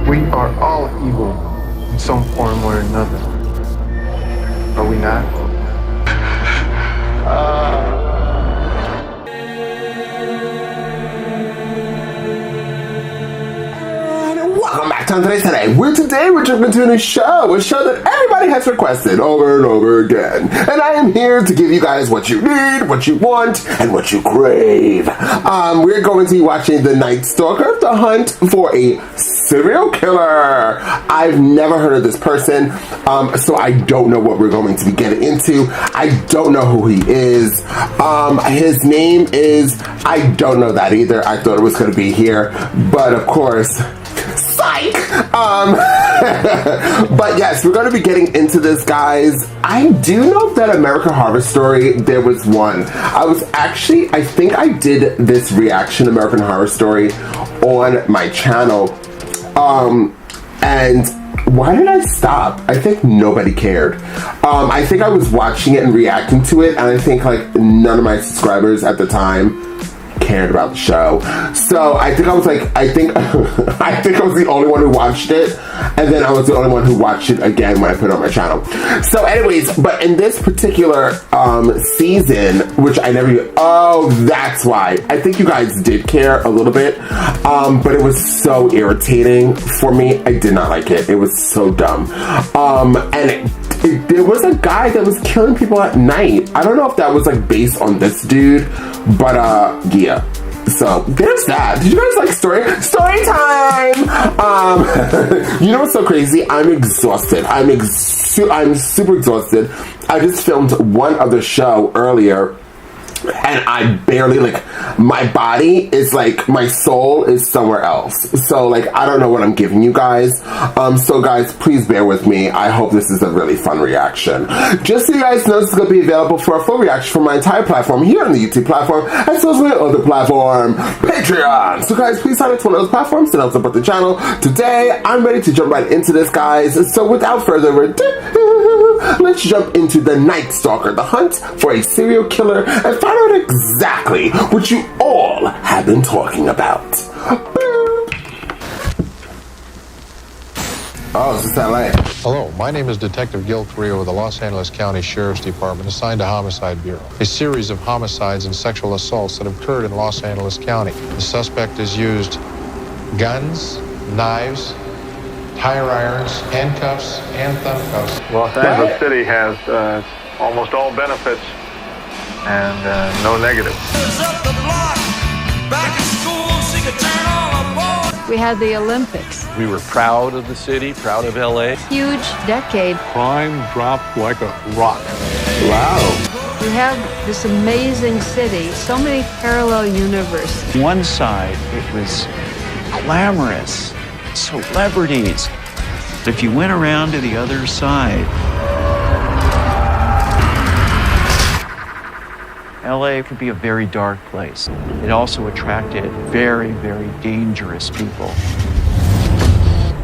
We are all evil in some form or another. Are we not? Welcome back to Today. We're jumping into a show that everybody has requested over and over again. And I am here to give you guys what you need, what you want, and what you crave. We're going to be watching The Night Stalker, The Hunt for a Serial Killer. I've never heard of this person, so I don't know what we're going to be getting into. I don't know who he is. His name is, I don't know that either. I thought it was going to be here, but of course, psych! But yes, we're going to be getting into this, guys. I do know that American Horror Story, there was one. I think I did this reaction American Horror Story on my channel. And why did I stop? I think nobody cared. I think I was watching it and reacting to it, and I think like none of my subscribers at the time cared about the show. So I think I was like, I think I was the only one who watched it, and then I was the only one who watched it again when I put it on my channel. So anyways, but in this particular season, which I never, oh, that's why. I think you guys did care a little bit, but it was so irritating for me. I did not like it. It was so dumb. And there was a guy that was killing people at night. I don't know if that was like based on this dude, but yeah. So there's that. Did you guys like story time? You know what's so crazy? I'm exhausted. I'm super exhausted. I just filmed one other show earlier, and I barely, like, my body is like, my soul is somewhere else. So like, I don't know what I'm giving you guys. So guys, please bear with me. I hope this is a really fun reaction. Just so you guys know, this is going to be available for a full reaction from my entire platform here on the YouTube platform, as well as my other platform, Patreon. So guys, please sign up to one of those platforms to help support the channel. Today, I'm ready to jump right into this, guys. So without further ado, let's jump into The Night Stalker, The Hunt for a Serial Killer, and find out exactly what you all have been talking about. Oh, this is LA. Hello, my name is Detective Gil Carrillo with the Los Angeles County Sheriff's Department, assigned to Homicide Bureau. A series of homicides and sexual assaults that have occurred in Los Angeles County. The suspect has used guns, knives, tire irons, handcuffs, and thumb cuffs. Los Angeles City has almost all benefits and no negatives. We had the Olympics. We were proud of the city, proud of LA. Huge decade. Crime dropped like a rock. Wow. We have this amazing city, so many parallel universes. One side, it was glamorous, celebrities. If you went around to the other side, LA could be a very dark place. It also attracted very, very dangerous people.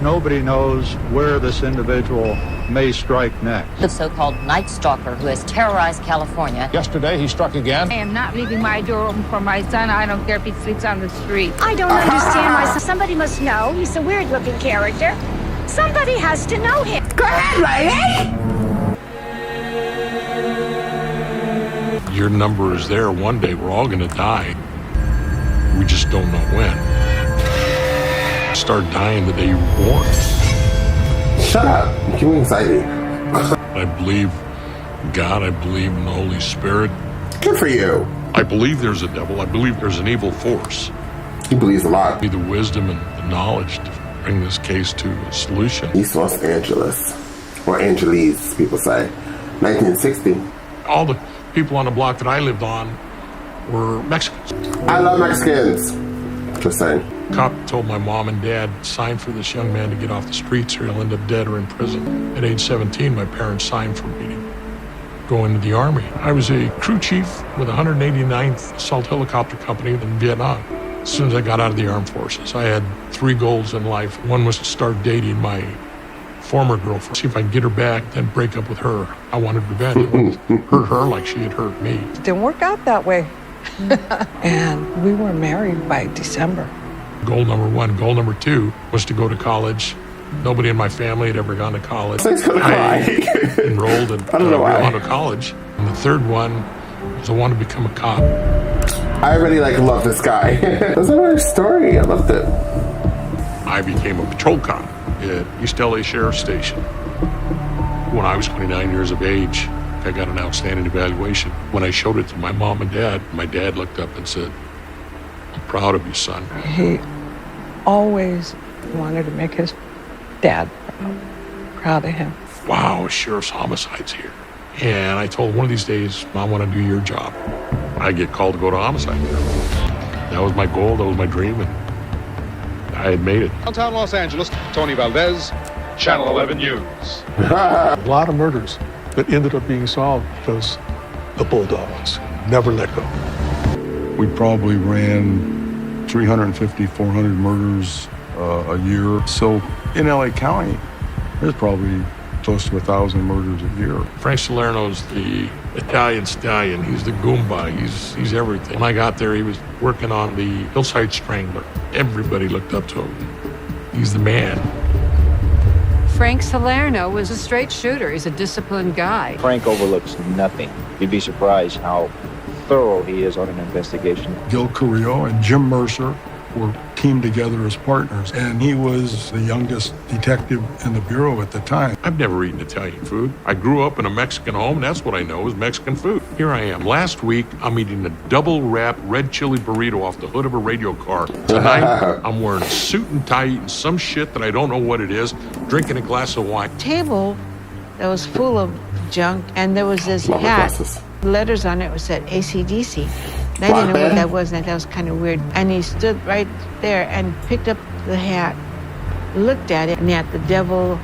Nobody knows where this individual may strike next. The so-called Night Stalker who has terrorized California. Yesterday, he struck again. I am not leaving my door open for my son. I don't care if he sleeps on the street. I don't understand my son. Somebody must know. He's a weird-looking character. Somebody has to know him. Go ahead, lady. Your number is there. One day we're all gonna die. We just don't know when. Start dying the day you were born. Shut up. Give me anxiety. I believe in God. I believe in the Holy Spirit. Good for you. I believe there's a devil. I believe there's an evil force. He believes a lot. Be the wisdom and the knowledge to bring this case to a solution. East Los Angeles, or Angeles, people say. 1960. All the people on the block that I lived on were Mexicans. I love Mexicans. Just saying. Cop told my mom and dad, sign for this young man to get off the streets or he'll end up dead or in prison. At age 17, my parents signed for me to go into the Army. I was a crew chief with the 189th Assault Helicopter Company in Vietnam. As soon as I got out of the armed forces, I had 3 goals in life. One was to start dating my former girlfriend, see if I could get her back, then break up with her. I wanted revenge. I wanted to hurt her like she had hurt me. It didn't work out that way. And we were married by December. Goal number one. Goal number two was to go to college. Nobody in my family had ever gone to college. I enrolled and gone to college. And the third one was I wanted to become a cop. I already love this guy. That's a nice story. I loved it. I became a patrol cop at East LA Sheriff's Station. When I was 29 years of age, I got an outstanding evaluation. When I showed it to my mom and dad, my dad looked up and said, "I'm proud of you, son." He always wanted to make his dad proud of him. Wow, Sheriff's Homicide's here. And I told him, one of these days, I want to do your job. I get called to go to Homicide. That was my goal, that was my dream, and I had made it. Downtown Los Angeles, Tony Valdez, Channel 11 News. A lot of murders that ended up being solved because the Bulldogs never let go. We probably ran 350, 400 murders a year. So in LA County, there's probably close to 1,000 murders a year. Frank Salerno's the Italian stallion. He's the Goomba. He's everything. When I got there, he was working on the Hillside Strangler. Everybody looked up to him. He's the man. Frank Salerno was a straight shooter. He's a disciplined guy. Frank overlooks nothing. You'd be surprised how thorough he is on an investigation. Gil Carrillo and Jim Mercer were teamed together as partners, and he was the youngest detective in the bureau at the time. I've never eaten Italian food. I grew up in a Mexican home, and that's what I know is Mexican food. Here I am. Last week, I'm eating a double-wrap red chili burrito off the hood of a radio car. Tonight, I'm wearing a suit and tie, eating some shit that I don't know what it is, drinking a glass of wine. Table that was full of junk, and there was this hat. Letters on it said AC/DC. And I didn't know what that was, and that was kind of weird. And he stood right there and picked up the hat, looked at it, and he had the devil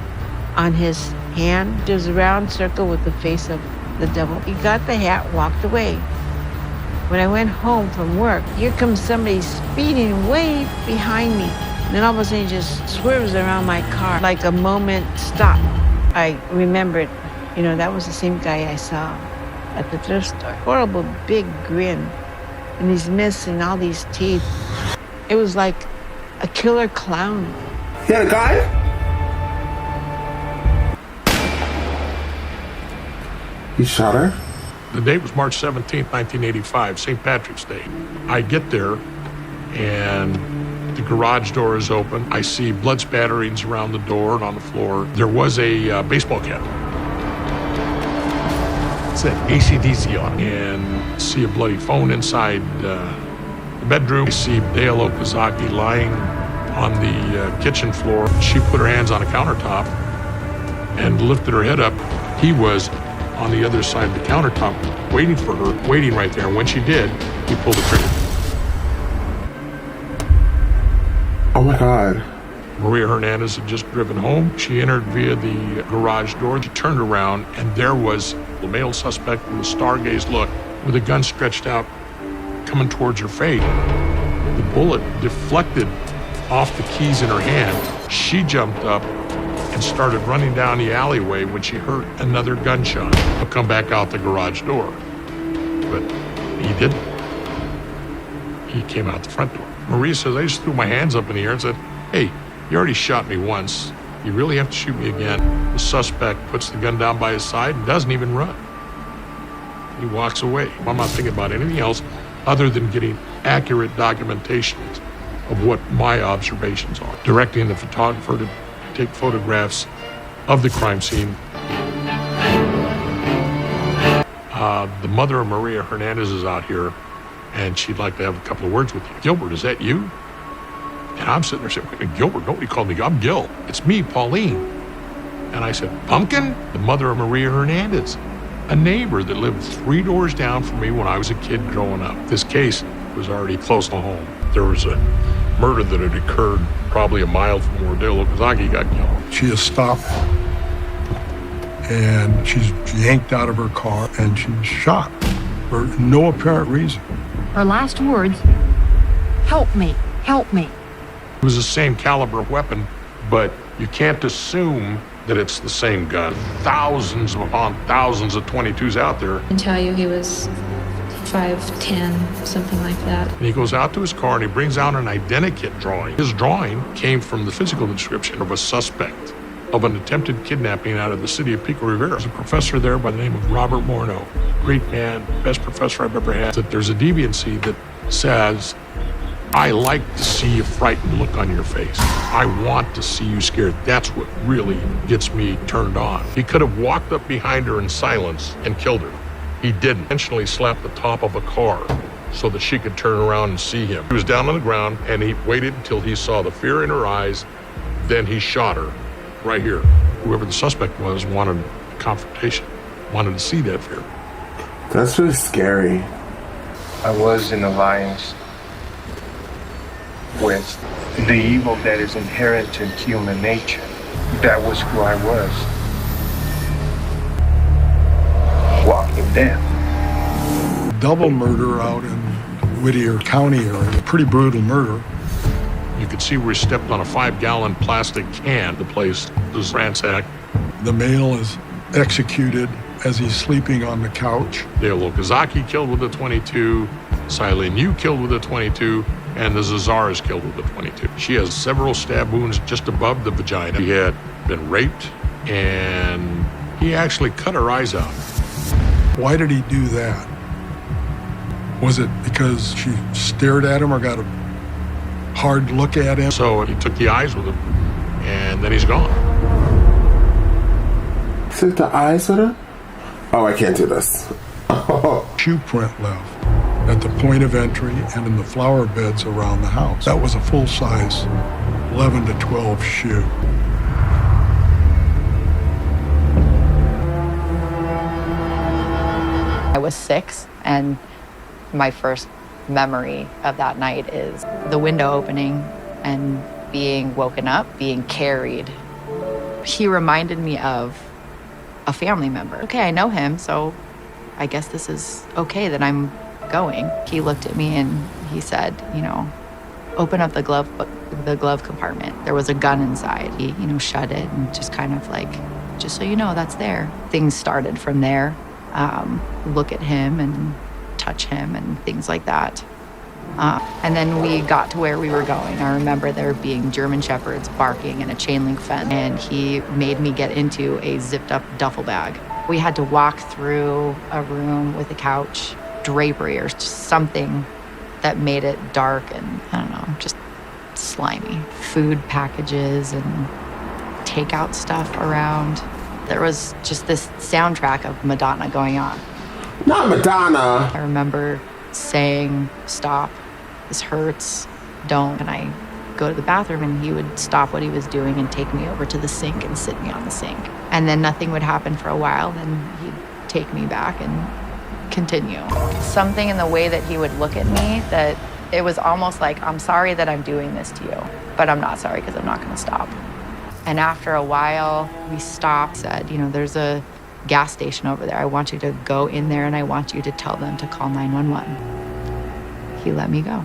on his hand. There's a round circle with the face of the devil. He got the hat, walked away. When I went home from work, here comes somebody speeding way behind me. And then all of a sudden he just swerves around my car like a moment stop. I remembered, that was the same guy I saw at the thrift store. Horrible big grin. And he's missing all these teeth. It was like a killer clown. He had a guy? He shot her? The date was March 17th, 1985, St. Patrick's Day. I get there, and the garage door is open. I see blood spatterings around the door and on the floor. There was a baseball cap. It said AC/DC on it. And see a bloody phone inside the bedroom. I see Dale Okazaki lying on the kitchen floor. She put her hands on a countertop and lifted her head up. He was on the other side of the countertop waiting for her, waiting right there. And when she did, he pulled the trigger. Oh my God. Maria Hernandez had just driven home. She entered via the garage door. She turned around, and there was the male suspect with a stargaze look, with a gun stretched out, coming towards her face. The bullet deflected off the keys in her hand. She jumped up and started running down the alleyway when she heard another gunshot. He'll come back out the garage door. But he didn't. He came out the front door. Maria says, I just threw my hands up in the air and said, "Hey, you already shot me once. You really have to shoot me again." The suspect puts the gun down by his side and doesn't even run. He walks away. I'm not thinking about anything else other than getting accurate documentation of what my observations are. Directing the photographer to take photographs of the crime scene. The mother of Maria Hernandez is out here, and she'd like to have a couple of words with you. Gilbert, is that you? And I'm sitting there saying, wait a minute, Gilbert, nobody called me. I'm Gil. It's me, Pauline. And I said, Pumpkin? The mother of Maria Hernandez, a neighbor that lived 3 doors down from me when I was a kid growing up. This case was already close to home. There was a murder that had occurred probably a mile from where Dale Okazaki got killed. She is stopped, and she's yanked out of her car, and she's shot for no apparent reason. Her last words, "Help me, help me." It was the same caliber of weapon, but you can't assume that it's the same gun. Thousands upon thousands of .22s out there. I can tell you he was 5'10", something like that. And he goes out to his car and he brings out an identikit drawing. His drawing came from the physical description of a suspect of an attempted kidnapping out of the city of Pico Rivera. There's a professor there by the name of Robert Morneau. Great man, best professor I've ever had. That there's a deviancy that says, I like to see a frightened look on your face. I want to see you scared. That's what really gets me turned on. He could have walked up behind her in silence and killed her. He didn't. Intentionally slapped the top of a car so that she could turn around and see him. He was down on the ground and he waited until he saw the fear in her eyes. Then he shot her right here. Whoever the suspect was wanted a confrontation, wanted to see that fear. That's really scary. I was in alliance with the evil that is inherent in human nature. That was who I was. Walking Dead. Double murder out in Whittier County area, pretty brutal murder. You could see where he stepped on a 5-gallon plastic can. The place was ransacked. The male is executed as he's sleeping on the couch. Dale Okazaki killed with a .22, Silene Yu killed with a .22, and the Zazar is killed with a .22. She has several stab wounds just above the vagina. He had been raped, and he actually cut her eyes out. Why did he do that? Was it because she stared at him or got a hard look at him? So he took the eyes with him, and then he's gone. Took the eyes with him? Oh, I can't do this. Shoe print left at the point of entry and in the flower beds around the house. That was a full-size 11 to 12 shoe. I was 6, and my first memory of that night is the window opening and being woken up, being carried. He reminded me of a family member. Okay, I know him, so I guess this is okay that I'm going. He looked at me and he said, open up the glove compartment. There was a gun inside. He, shut it and just kind of like, just so you know, that's there. Things started from there. Look at him and touch him and things like that. And then we got to where we were going. I remember there being German Shepherds barking and a chain link fence, and he made me get into a zipped up duffel bag. We had to walk through a room with a couch, drapery or just something that made it dark and, I don't know, just slimy. Food packages and takeout stuff around. There was just this soundtrack of Madonna going on. Not Madonna! I remember saying, stop, this hurts, don't. And I go to the bathroom and he would stop what he was doing and take me over to the sink and sit me on the sink. And then nothing would happen for a while, then he'd take me back and continue. Something in the way that he would look at me that it was almost like, I'm sorry that I'm doing this to you, but I'm not sorry because I'm not gonna stop. And after a while, we stopped, said, there's a gas station over there. I want you to go in there and I want you to tell them to call 911. He let me go.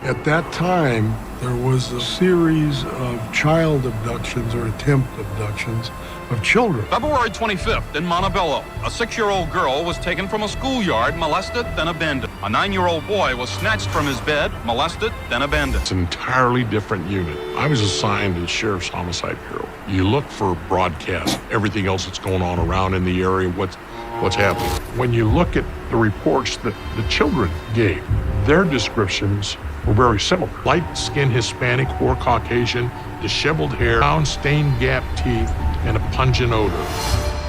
At that time, there was a series of child abductions or attempt abductions of children. February 25th in Montebello, a 6-year-old girl was taken from a schoolyard, molested, then abandoned. A 9-year-old boy was snatched from his bed, molested, then abandoned. It's an entirely different unit. I was assigned to the Sheriff's Homicide Bureau. You look for broadcasts, everything else that's going on around in the area, what's happening. When you look at the reports that the children gave, their descriptions were very similar. Light-skinned Hispanic or Caucasian, disheveled hair, round stained gap teeth, and a pungent odor.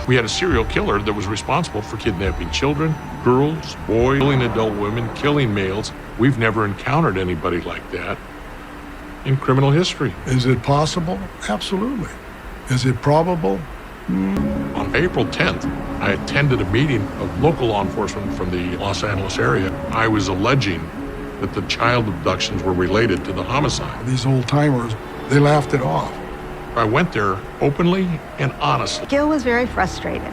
We had a serial killer that was responsible for kidnapping children, girls, boys, killing adult women, killing males. We've never encountered anybody like that in criminal history. Is it possible? Absolutely. Is it probable? On April 10th, I attended a meeting of local law enforcement from the Los Angeles area. I was alleging that the child abductions were related to the homicide. These old-timers, they laughed it off. I went there openly and honestly. Gil was very frustrated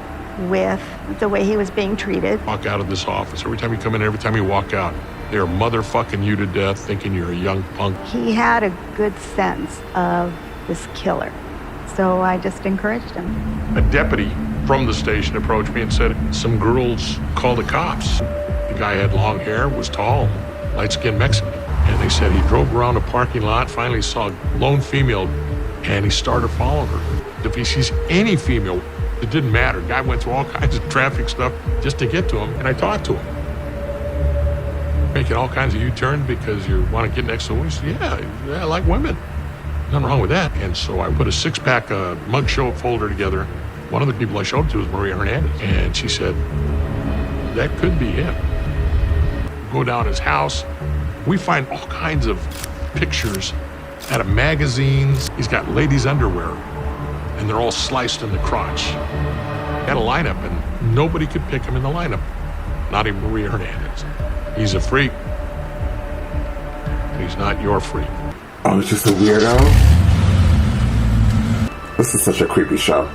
with the way he was being treated. Walk out of this office. Every time you come in, every time you walk out, they're motherfucking you to death, thinking you're a young punk. He had a good sense of this killer, so I just encouraged him. A deputy from the station approached me and said, some girls called the cops. The The guy had long hair, was tall, light-skinned Mexican. And they said he drove around a parking lot, finally saw a lone female, and he started following her. If he sees any female, it didn't matter. The guy went through all kinds of traffic stuff just to get to him, and I talked to him. Making all kinds of U-turns because you want to get next to a woman? He said, yeah, I like women. Nothing wrong with that. And so I put a 6-pack mug show folder together. One of the people I showed it to was Maria Hernandez. And she said, that could be him. Go down his house. We find all kinds of pictures out of magazines. He's got ladies' underwear, and they're all sliced in the crotch. He had a lineup, and nobody could pick him in the lineup. Not even Maria Hernandez. He's a freak. He's not your freak. Oh, he's just a weirdo? This is such a creepy show.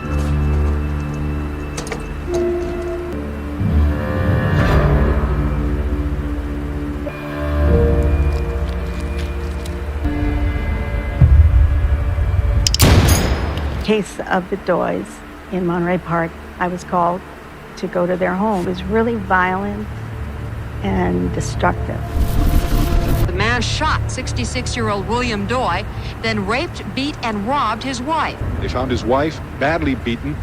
Case of the Doys in Monterey Park, I was called to go to their home. It was really violent and destructive. The man shot 66-year-old William Doy, then raped, beat, and robbed his wife. They found his wife badly beaten.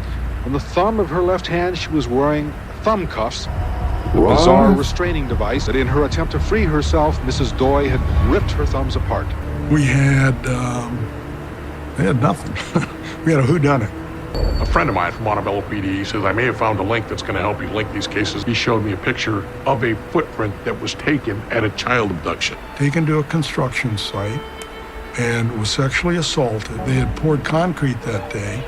On the thumb of her left hand, she was wearing thumb cuffs, a bizarre restraining device that in her attempt to free herself, Mrs. Doy had ripped her thumbs apart. We had nothing. We had a whodunit. A friend of mine from Montebello PD says, I may have found a link that's going to help you link these cases. He showed me a picture of a footprint that was taken at a child abduction. Taken to a construction site and was sexually assaulted. They had poured concrete that day,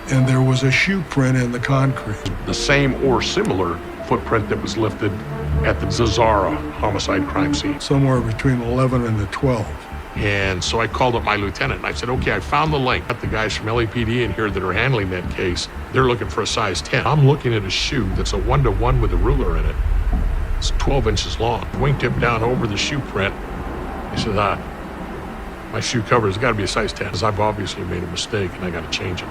and there was a shoe print in the concrete. The same or similar footprint that was lifted at the Zazara homicide crime scene. Somewhere between 11 and the 12. And so I called up my lieutenant and I said, okay, I found the link. Got the guys from LAPD in here that are handling that case. They're looking for a size 10. I'm looking at a shoe that's a 1-to-1 with a ruler in it. It's 12 inches long. Wingtip down over the shoe print. He said, my shoe cover has got to be a size 10 because I've obviously made a mistake and I got to change it.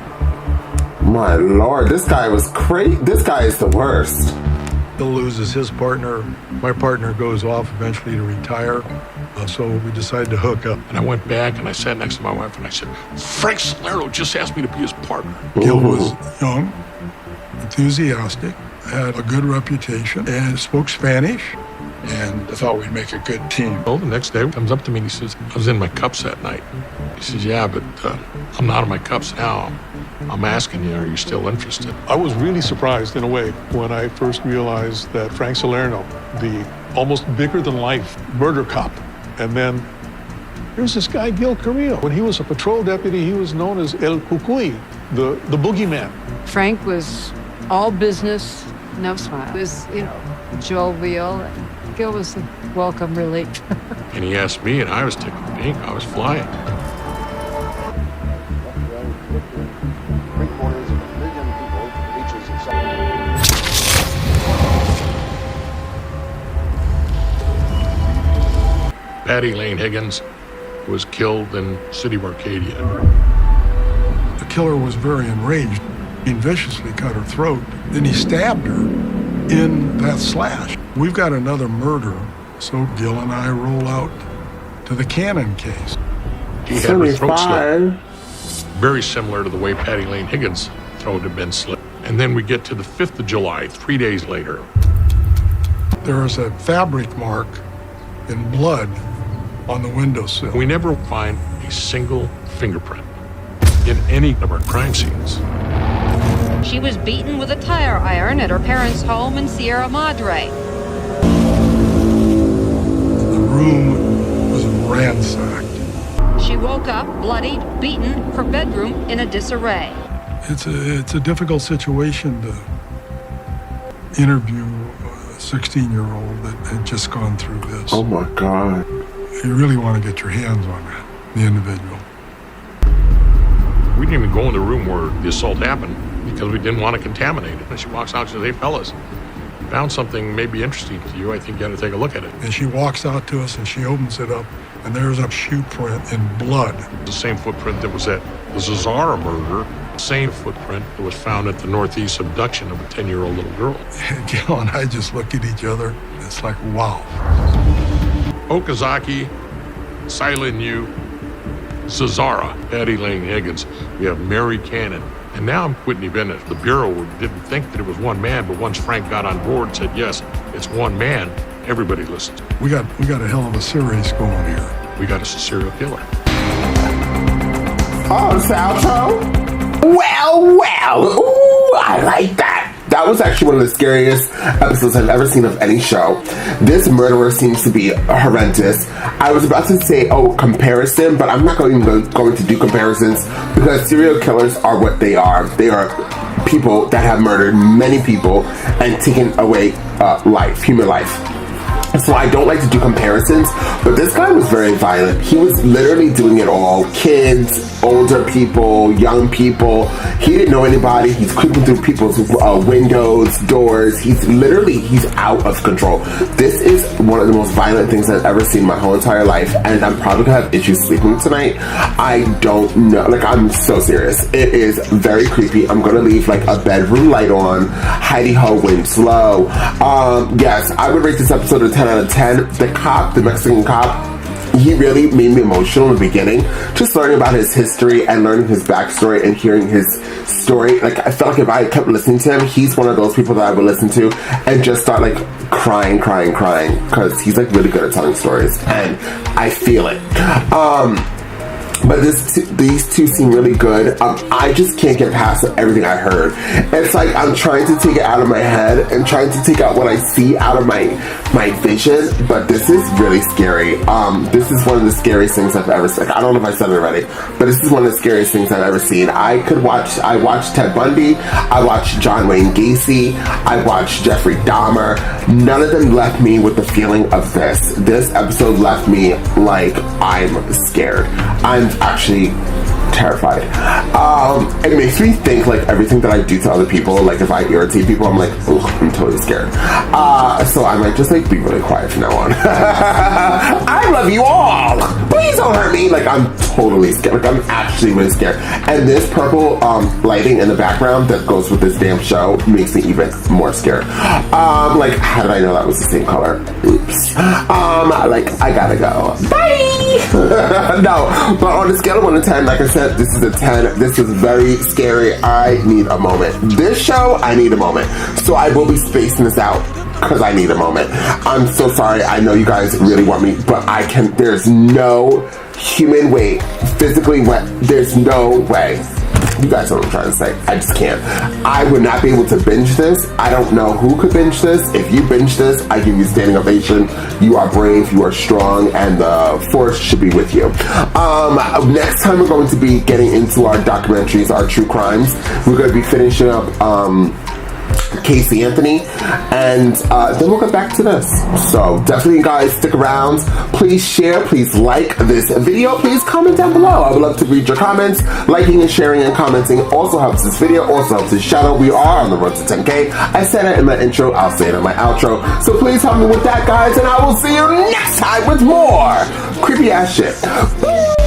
My Lord, this guy was crazy. This guy is the worst. Bill loses his partner. My partner goes off eventually to retire. So we decided to hook up. And I went back and I sat next to my wife and I said, Frank Salerno just asked me to be his partner. Gil was young, enthusiastic, had a good reputation, and spoke Spanish. And I thought we'd make a good team. Well, the next day he comes up to me and he says, I was in my cups that night. He says, yeah, but I'm not in my cups now. I'm asking you, are you still interested? I was really surprised in a way when I first realized that Frank Salerno, the almost bigger-than-life murder cop, and then here's this guy, Gil Carrillo. When he was a patrol deputy, he was known as El Cucuy, the boogeyman. Frank was all business, no smile. He was, jovial. Gil was a welcome relief. And he asked me, and I was tickled pink. I was flying. Patty Lane Higgins was killed in City of Arcadia. The killer was very enraged. He viciously cut her throat. Then he stabbed her in that slash. We've got another murder, so Gil and I roll out to the Cannon case. He had her throat slit, very similar to the way Patty Lane Higgins' throat had been slit. And then we get to the 5th of July, 3 days later. There is a fabric mark in blood on the windowsill. We never find a single fingerprint in any of our crime scenes. She was beaten with a tire iron at her parents' home in Sierra Madre. The room was ransacked. She woke up, bloodied, beaten, her bedroom in a disarray. It's a difficult situation to interview a 16-year-old that had just gone through this. Oh my God. You really want to get your hands on that, the individual. We didn't even go in the room where the assault happened because we didn't want to contaminate it. And she walks out and says, hey fellas, found something maybe interesting to you. I think you got to take a look at it. And she walks out to us and she opens it up and there's a shoe print in blood. The same footprint that was at the Zazara murder Same footprint that was found at the Northeast abduction of a 10-year-old little girl. Gil and I just look at each other. It's like, wow. Okazaki, Silent Yu, Cesara, Patty Lane Higgins. We have Mary Cannon. And now I'm Whitney Bennett. The Bureau didn't think that it was one man, but once Frank got on board and said, yes, it's one man, everybody listened. We got a hell of a series going here. We got us a serial killer. Oh, it's the outro? Well. Ooh, I like that. That was actually one of the scariest episodes I've ever seen of any show. This murderer seems to be horrendous. I was about to say, comparison, but I'm not going to do comparisons because serial killers are what they are. They are people that have murdered many people and taken away human life. So I don't like to do comparisons, but this guy was very violent. He was literally doing it all. Kids, older people, young people. He didn't know anybody. He's creeping through people's windows, doors. He's out of control. This is one of the most violent things I've ever seen in my whole entire life, and I'm probably gonna have issues sleeping tonight. I don't know. I'm so serious. It is very creepy. I'm gonna leave a bedroom light on. Heidi ho, wind slow. Yes, I would rate this episode a 10 out of 10. The cop, the Mexican cop, he really made me emotional in the beginning. Just learning about his history and learning his backstory and hearing his story. I felt like if I kept listening to him, he's one of those people that I would listen to and just start crying because he's really good at telling stories and I feel it. But these two seem really good. I just can't get past everything I heard. It's I'm trying to take it out of my head and trying to take out what I see out of my vision, but this is really scary. This is one of the scariest things I've ever seen. I don't know if I said it already, but this is one of the scariest things I've ever seen. I watched Ted Bundy, I watched John Wayne Gacy, I watched Jeffrey Dahmer. None of them left me with the feeling of this. This episode left me I'm scared. I'm actually terrified. It makes me think everything that I do to other people, if I irritate people, I'm I'm totally scared. So I might just be really quiet from now on. I love you all. Please don't hurt me. I'm totally scared. I'm actually really scared. And this purple lighting in the background that goes with this damn show makes me even more scared. How did I know that was the same color? Oops. I gotta go. Bye. No, but on a scale of 1 to 10, like I said, this is a 10. This is very scary. I need a moment. This show, I need a moment. So I will be spacing this out because I need a moment. I'm so sorry. I know you guys really want me, but there's no human way, physically there's no way. You guys know what I'm trying to say. I just can't. I would not be able to binge this. I don't know who could binge this. If you binge this, I give you a standing ovation. You are brave, you are strong, and the force should be with you. Next time we're going to be getting into our documentaries, our true crimes. We're going to be finishing up Casey Anthony, and then we'll get back to this. So definitely, guys, stick around. Please share, please like this video, please comment down below. I would love to read your comments. Liking and sharing and commenting also helps this video, also helps this channel. We are on the road to 10K. I said it in my intro, I'll say it in my outro. So please help me with that, guys, and I will see you next time with more creepy ass shit. Woo!